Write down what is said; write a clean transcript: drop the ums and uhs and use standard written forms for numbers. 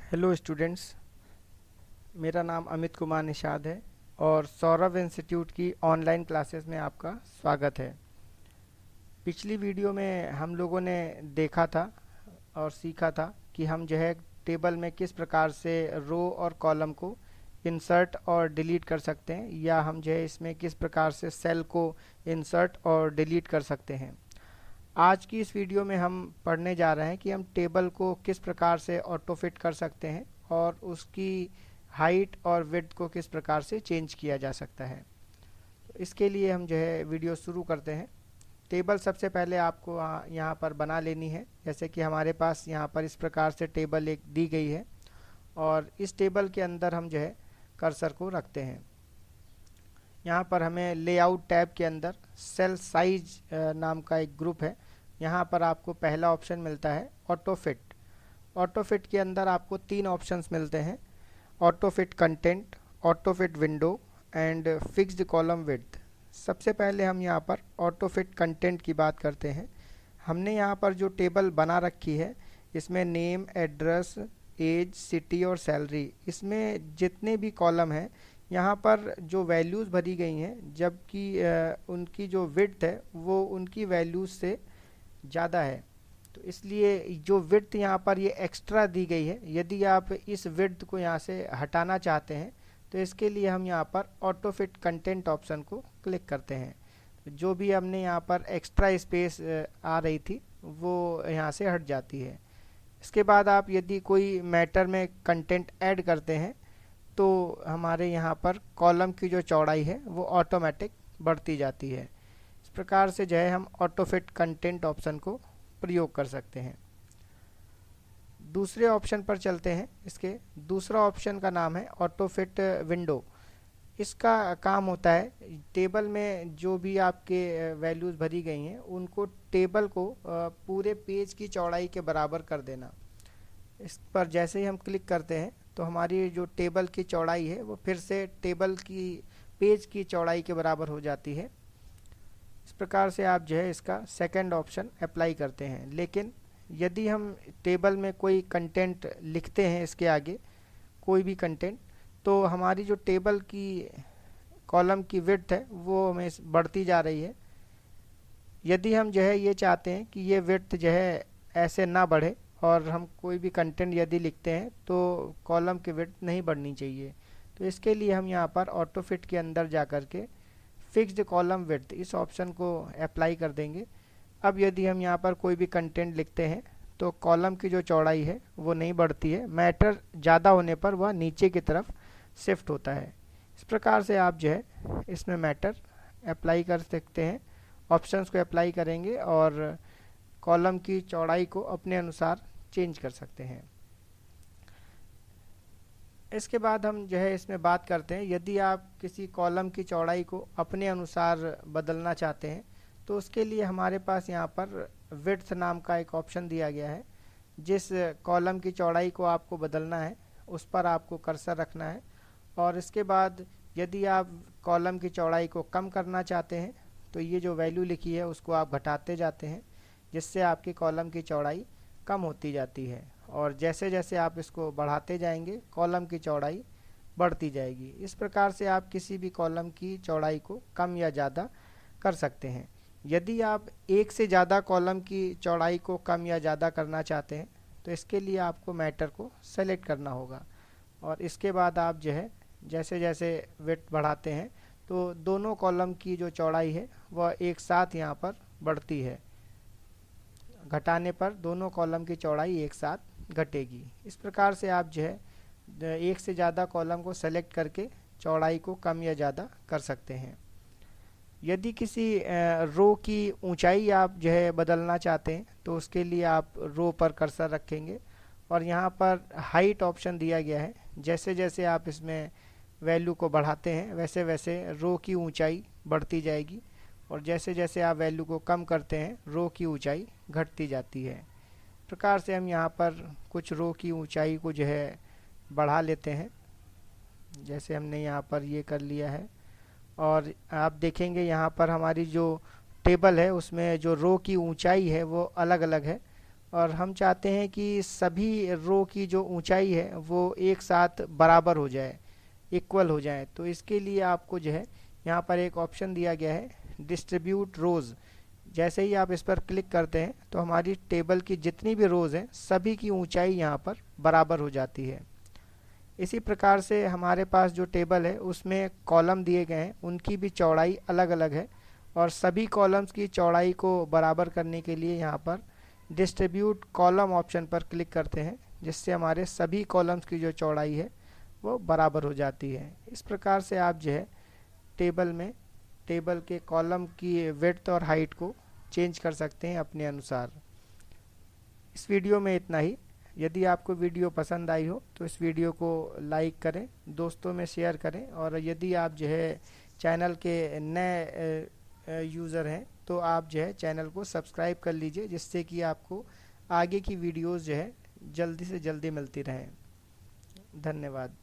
Hello students. मेरा नाम अमित कुमार निषाद है और सौरभ इंस्टीट्यूट की ऑनलाइन क्लासेस में आपका स्वागत है। पिछली वीडियो में हम लोगों ने देखा था और सीखा था कि हम जो है टेबल में किस प्रकार से रो और कॉलम को इंसर्ट और डिलीट कर सकते हैं, या हम जो है इसमें किस प्रकार से सेल को इंसर्ट और डिलीट कर सकते हैं। आज की इस वीडियो में हम पढ़ने जा रहे हैं कि हम टेबल को किस प्रकार से ऑटो फिट कर सकते हैं और उसकी हाइट और विड्थ को किस प्रकार से चेंज किया जा सकता है। तो इसके लिए हम जो है वीडियो शुरू करते हैं। टेबल सबसे पहले आपको यहाँ पर बना लेनी है। जैसे कि हमारे पास यहाँ पर इस प्रकार से टेबल एक दी गई है और इस टेबल के अंदर हम जो है कर्सर को रखते हैं। यहाँ पर हमें लेआउट टैब के अंदर सेल साइज नाम का एक ग्रुप है। यहाँ पर आपको पहला ऑप्शन मिलता है ऑटो फिट। ऑटो फिट के अंदर आपको तीन ऑप्शंस मिलते हैं: auto fit content, auto fit window and fixed column width. सबसे पहले हम यहाँ पर ऑटो फिट कंटेंट की बात करते हैं। हमने यहाँ पर जो टेबल बना रखी है इसमें नेम, एड्रेस, एज, सिटी और सैलरी, इसमें जितने भी कॉलम हैं यहाँ पर जो वैल्यूज़ भरी गई हैं, जबकि उनकी जो विड्थ है वो उनकी वैल्यूज़ से ज़्यादा है। तो इसलिए जो विड्थ यहाँ पर ये एक्स्ट्रा दी गई है, यदि आप इस विड्थ को यहाँ से हटाना चाहते हैं तो इसके लिए हम यहाँ पर ऑटो फिट कंटेंट ऑप्शन को क्लिक करते हैं। तो जो भी हमने यहाँ पर एक्स्ट्रा स्पेस आ रही थी वो यहाँ से हट जाती है। इसके बाद आप यदि कोई मैटर में कंटेंट ऐड करते हैं तो हमारे यहाँ पर कॉलम की जो चौड़ाई है वो ऑटोमेटिक बढ़ती जाती है। इस प्रकार से जो है हम ऑटो फिट कंटेंट ऑप्शन को प्रयोग कर सकते हैं। दूसरे ऑप्शन पर चलते हैं। इसके दूसरा ऑप्शन का नाम है ऑटो फिट विंडो। इसका काम होता है टेबल में जो भी आपके वैल्यूज़ भरी गई हैं उनको टेबल को पूरे पेज की चौड़ाई के बराबर कर देना। इस पर जैसे ही हम क्लिक करते हैं तो हमारी जो टेबल की चौड़ाई है वो फिर से टेबल की पेज की चौड़ाई के बराबर हो जाती है। इस प्रकार से आप जो है इसका सेकंड ऑप्शन अप्लाई करते हैं। लेकिन यदि हम टेबल में कोई कंटेंट लिखते हैं, इसके आगे कोई भी कंटेंट, तो हमारी जो टेबल की कॉलम की विड्थ है वो हमें बढ़ती जा रही है। यदि हम जो है ये चाहते हैं कि ये विड्थ जो है ऐसे ना बढ़े और हम कोई भी कंटेंट यदि लिखते हैं तो कॉलम की विड्थ नहीं बढ़नी चाहिए, तो इसके लिए हम यहाँ पर ऑटो फिट के अंदर जा कर के फिक्स्ड कॉलम विड्थ इस ऑप्शन को अप्लाई कर देंगे। अब यदि हम यहाँ पर कोई भी कंटेंट लिखते हैं तो कॉलम की जो चौड़ाई है वो नहीं बढ़ती है, मैटर ज़्यादा होने पर वह नीचे की तरफ शिफ्ट होता है। इस प्रकार से आप जो है इसमें मैटर अप्लाई कर सकते हैं। ऑप्शंस को अप्लाई करेंगे और कॉलम की चौड़ाई को अपने अनुसार चेंज कर सकते हैं। इसके बाद हम जो है इसमें बात करते हैं, यदि आप किसी कॉलम की चौड़ाई को अपने अनुसार बदलना चाहते हैं तो उसके लिए हमारे पास यहाँ पर विड्थ नाम का एक ऑप्शन दिया गया है। जिस कॉलम की चौड़ाई को आपको बदलना है उस पर आपको कर्सर रखना है और इसके बाद यदि आप कॉलम की चौड़ाई को कम करना चाहते हैं तो ये जो वैल्यू लिखी है उसको आप घटाते जाते हैं, जिससे आपकी कॉलम की चौड़ाई कम होती जाती है। और जैसे जैसे आप इसको बढ़ाते जाएंगे कॉलम की चौड़ाई बढ़ती जाएगी। इस प्रकार से आप किसी भी कॉलम की चौड़ाई को कम या ज़्यादा कर सकते हैं। यदि आप एक से ज़्यादा कॉलम की चौड़ाई को कम या ज़्यादा करना चाहते हैं तो इसके लिए आपको मैटर को सेलेक्ट करना होगा और इसके बाद आप जो है जैसे जैसे विड्थ बढ़ाते हैं तो दोनों कॉलम की जो चौड़ाई है वह एक साथ यहाँ पर बढ़ती है। घटाने पर दोनों कॉलम की चौड़ाई एक साथ घटेगी। इस प्रकार से आप जो है एक से ज़्यादा कॉलम को सेलेक्ट करके चौड़ाई को कम या ज़्यादा कर सकते हैं। यदि किसी रो की ऊंचाई आप जो है बदलना चाहते हैं तो उसके लिए आप रो पर कर्सर रखेंगे और यहाँ पर हाइट ऑप्शन दिया गया है। जैसे जैसे आप इसमें वैल्यू को बढ़ाते हैं वैसे वैसे रो की ऊंचाई बढ़ती जाएगी और जैसे जैसे आप वैल्यू को कम करते हैं रो की ऊंचाई घटती जाती है। प्रकार से हम यहाँ पर कुछ रो की ऊंचाई को जो है बढ़ा लेते हैं, जैसे हमने यहाँ पर ये कर लिया है। और आप देखेंगे यहाँ पर हमारी जो टेबल है उसमें जो रो की ऊंचाई है वो अलग अलग है और हम चाहते हैं कि सभी रो की जो ऊंचाई है वो एक साथ बराबर हो जाए, इक्वल हो जाए। तो इसके लिए आपको जो है यहाँ पर एक ऑप्शन दिया गया है डिस्ट्रीब्यूट रोज़। जैसे ही आप इस पर क्लिक करते हैं तो हमारी टेबल की जितनी भी रोज़ हैं सभी की ऊंचाई यहाँ पर बराबर हो जाती है। इसी प्रकार से हमारे पास जो टेबल है उसमें कॉलम दिए गए हैं, उनकी भी चौड़ाई अलग अलग है, और सभी कॉलम्स की चौड़ाई को बराबर करने के लिए यहाँ पर डिस्ट्रीब्यूट कॉलम ऑप्शन पर क्लिक करते हैं, जिससे हमारे सभी कॉलम्स की जो चौड़ाई है वो बराबर हो जाती है। इस प्रकार से आप जो है टेबल के कॉलम की विड्थ और हाइट को चेंज कर सकते हैं अपने अनुसार। इस वीडियो में इतना ही। यदि आपको वीडियो पसंद आई हो तो इस वीडियो को लाइक करें, दोस्तों में शेयर करें, और यदि आप जो है चैनल के नए यूज़र हैं तो आप जो है चैनल को सब्सक्राइब कर लीजिए, जिससे कि आपको आगे की वीडियोस जो है जल्दी से जल्दी मिलती रहें। धन्यवाद।